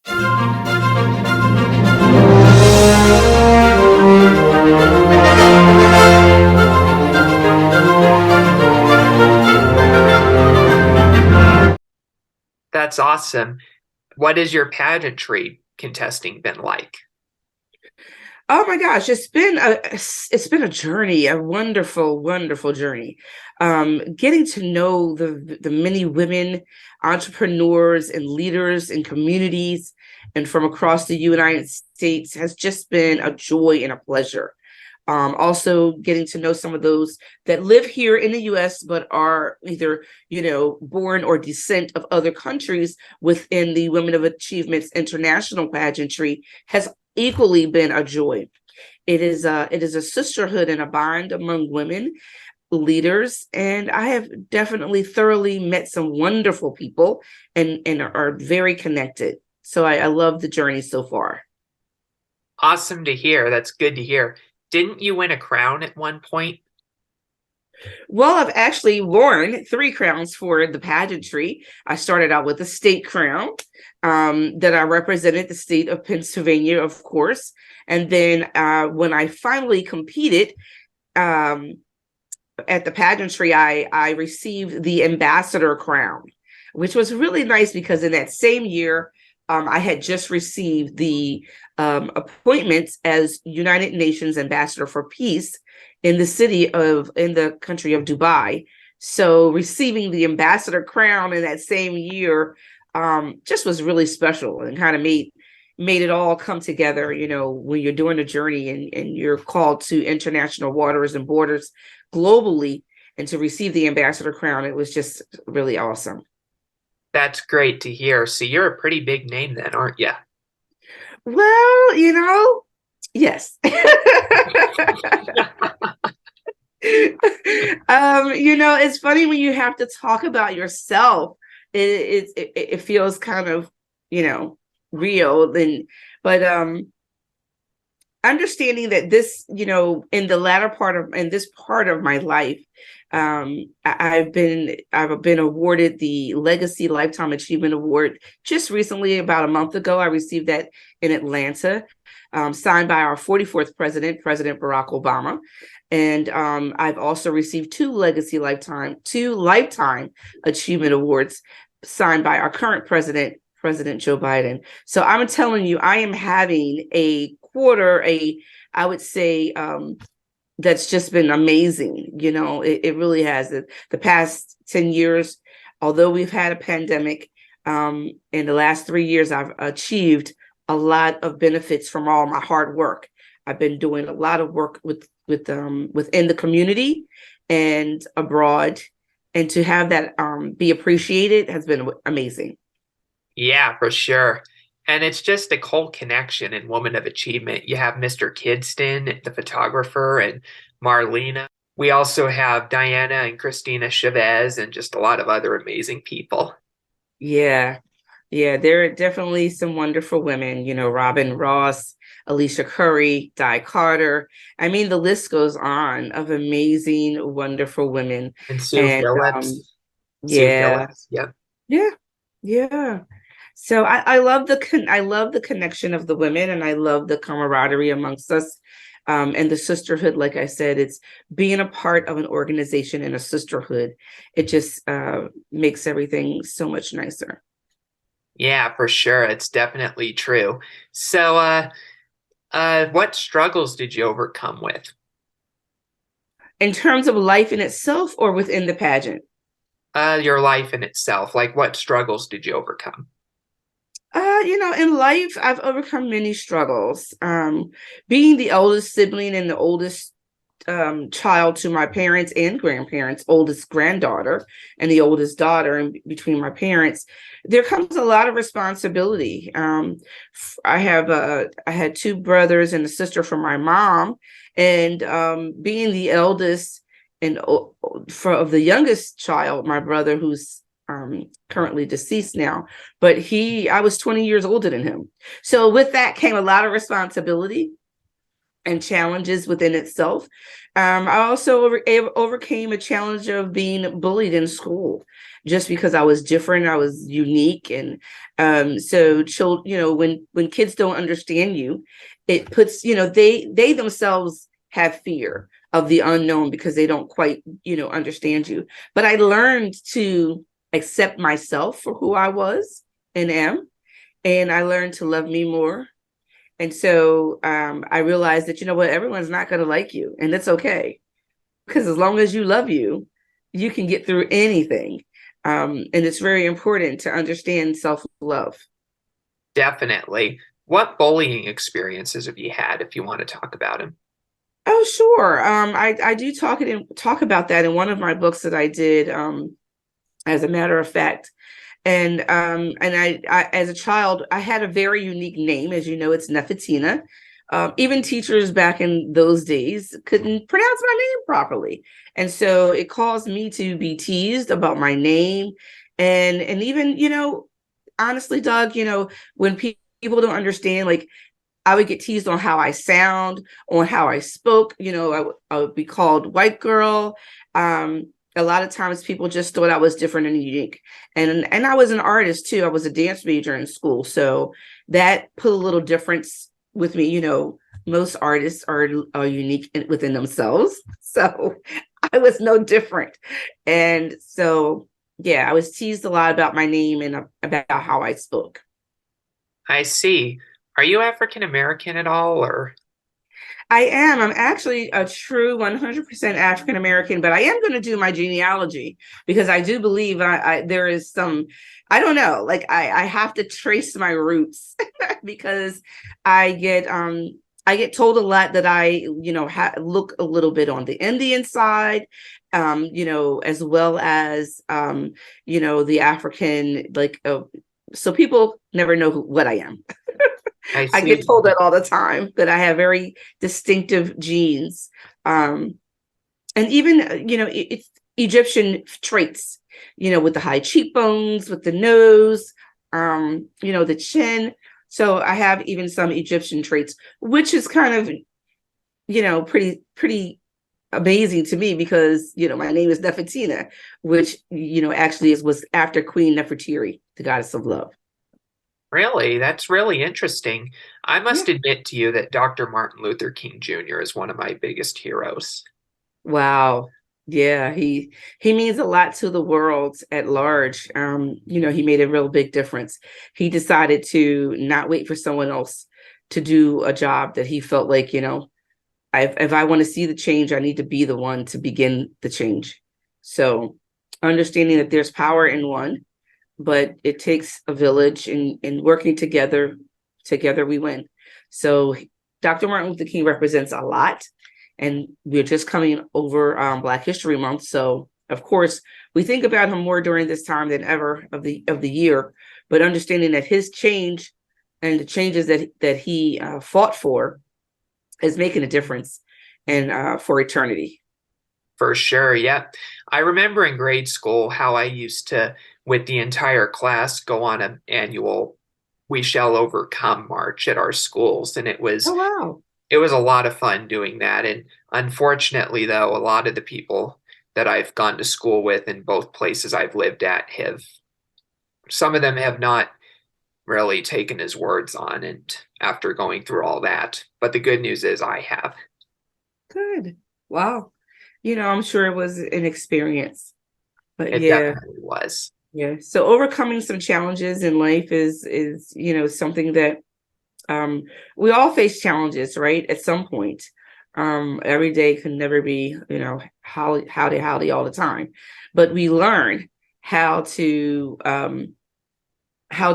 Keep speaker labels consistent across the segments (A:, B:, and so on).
A: That's awesome. What has your pageantry contesting been like?
B: Oh my gosh, it's been a journey, a wonderful, wonderful journey. Getting to know the many women entrepreneurs and leaders in communities and from across the United States has just been a joy and a pleasure. Also getting to know some of those that live here in the US but are either, born or descent of other countries within the Women of Achievements International pageantry has equally been a joy. It is a sisterhood and a bond among women leaders, and I have definitely thoroughly met some wonderful people and are very connected. So I love the journey so far.
A: Awesome to hear. That's good to hear. Didn't you win a crown at one point?
B: Well, I've actually worn three crowns for the pageantry. I started out with a state crown that I represented the state of Pennsylvania, of course. And then when I finally competed um, at the pageantry, I received the ambassador crown, which was really nice because in that same year, I had just received the appointment as United Nations Ambassador for Peace in the country of Dubai. So receiving the ambassador crown in that same year just was really special and kind of made it all come together, when you're doing a journey and you're called to international waters and borders globally, and to receive the ambassador crown, it was just really awesome.
A: That's great to hear. So you're a pretty big name then, aren't you?
B: Well, yes. It's funny when you have to talk about yourself. It feels kind of, real. But understanding that this, in the latter part of in this part of my life, I've been awarded the Legacy Lifetime Achievement Award just recently. About a month ago, I received that in Atlanta, signed by our 44th president, President Barack Obama. And I've also received two lifetime achievement awards signed by our current president, President Joe Biden. So I'm telling you, I am having I would say, that's just been amazing. It really has. The past 10 years, although we've had a pandemic, in the last 3 years, I've achieved a lot of benefits from all my hard work. I've been doing a lot of work within the community and abroad, and to have that be appreciated has been amazing.
A: Yeah, for sure. And it's just a whole connection in Woman of Achievement. You have Mr. Kidston, the photographer, and Marlena. We also have Diana and Christina Chavez and just a lot of other amazing people.
B: Yeah, yeah, there are definitely some wonderful women, Robin Ross, Alicia Curry, Di Carter. I mean, the list goes on of amazing, wonderful women.
A: And Sue
B: And
A: Phillips. Sue
B: yeah,
A: Phillips. Yep.
B: yeah, yeah. So I love the connection of the women, and I love the camaraderie amongst us, and the sisterhood. Like I said, it's being a part of an organization and a sisterhood. It just makes everything so much nicer.
A: Yeah, for sure. It's definitely true. So, what struggles did you overcome with?
B: In terms of life in itself, or within the pageant.
A: Your life in itself. Like, what struggles did you overcome?
B: In life, I've overcome many struggles. Being the oldest sibling and the oldest child to my parents and grandparents, oldest granddaughter and the oldest daughter, and between my parents, there comes a lot of responsibility. I had two brothers and a sister from my mom, and being the eldest and of the youngest child, my brother, who's currently deceased now, but I was 20 years older than him. So with that came a lot of responsibility. and challenges within itself. I also overcame a challenge of being bullied in school just because I was different, I was unique, and so when kids don't understand you, it puts they themselves have fear of the unknown because they don't quite understand you. But I learned to accept myself for who I was and am, and I learned to love me more. And so I realized that, everyone's not going to like you, and it's okay. Because as long as you love you, you can get through anything. And it's very important to understand self love.
A: Definitely. What bullying experiences have you had if you want to talk about them?
B: Oh, sure. I do talk about that in one of my books that I did, as a matter of fact. And as a child, I had a very unique name. As you know, it's Nephetina. Even teachers back in those days couldn't pronounce my name properly, and so it caused me to be teased about my name, and even honestly, Doug, when people don't understand, like I would get teased on how I sound, on how I spoke. I would be called white girl. A lot of times people just thought I was different and unique. And I was an artist too. I was a dance major in school. So that put a little difference with me. Most artists are unique within themselves. So I was no different. And so, yeah, I was teased a lot about my name and about how I spoke.
A: I see. Are you African American at all, or?
B: I am. I'm actually a true 100% African American, but I am going to do my genealogy because I do believe there is some, I don't know, like I have to trace my roots because I get told a lot that I look a little bit on the Indian side, as well as the African, so people never know what I am.
A: I
B: I get
A: see.
B: told that all the time that I have very distinctive genes. Um, and even, it's Egyptian traits, with the high cheekbones, with the nose, the chin. So I have even some Egyptian traits, which is kind of, pretty amazing to me because, my name is Nephetina, which, actually was after Queen Nefertiri, the goddess of love.
A: Really? That's really interesting. I
B: Yeah.
A: must admit to you that Dr. Martin Luther King Jr. is one of my biggest heroes.
B: Wow. Yeah, he means a lot to the world at large. He made a real big difference. He decided to not wait for someone else to do a job that he felt like, if I want to see the change, I need to be the one to begin the change. So understanding that there's power in one, but it takes a village and working together we win. So Dr. Martin Luther King represents a lot, and we're just coming over Black History Month. So of course we think about him more during this time than ever of the year, but understanding that his change and the changes that he fought for is making a difference and for eternity.
A: For sure, yeah. I remember in grade school how I used to, with the entire class, go on an annual We Shall Overcome march at our schools, and it
B: Oh
A: was
B: wow.
A: it was a lot of fun doing that. And unfortunately, though, a lot of the people that I've gone to school with in both places I've lived at have some of them have not really taken his words on and after going through all that. But the good news is I have.
B: Good. Wow. I'm sure it was an experience. But
A: It
B: yeah,
A: definitely was.
B: yeah. So overcoming some challenges in life is something that um we all face challenges, right? At some point. Every day can never be, howdy all the time. But we learn how to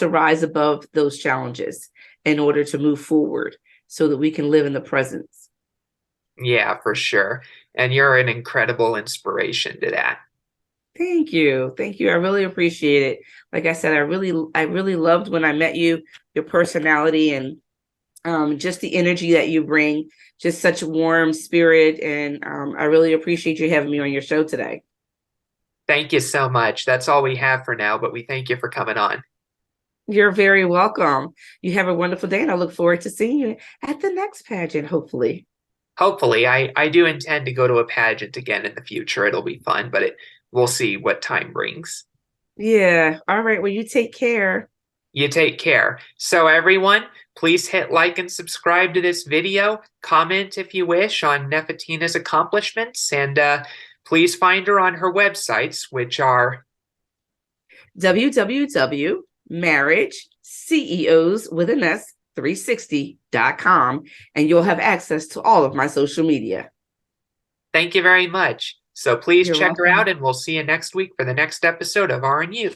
B: rise above those challenges in order to move forward so that we can live in the presence.
A: Yeah, for sure. And you're an incredible inspiration to that.
B: Thank you. Thank you. I really appreciate it. Like I said, I really loved when I met you, your personality and just the energy that you bring, just such a warm spirit. And I really appreciate you having me on your show today.
A: Thank you so much. That's all we have for now, but we thank you for coming on.
B: You're very welcome. You have a wonderful day, and I look forward to seeing you at the next pageant, hopefully.
A: Hopefully, I do intend to go to a pageant again in the future. It'll be fun, but we'll see what time brings.
B: Yeah. All right. Well, you take care.
A: You take care. So, everyone, please hit like and subscribe to this video. Comment if you wish on Nephetina's accomplishments, and please find her on her websites, which are
B: www.marriageCEOs with an S 360.com, and you'll have access to all of my social media.
A: thank you very much. So please
B: You're
A: check her out,
B: welcome.
A: and we'll see you next week for the next episode of RNU.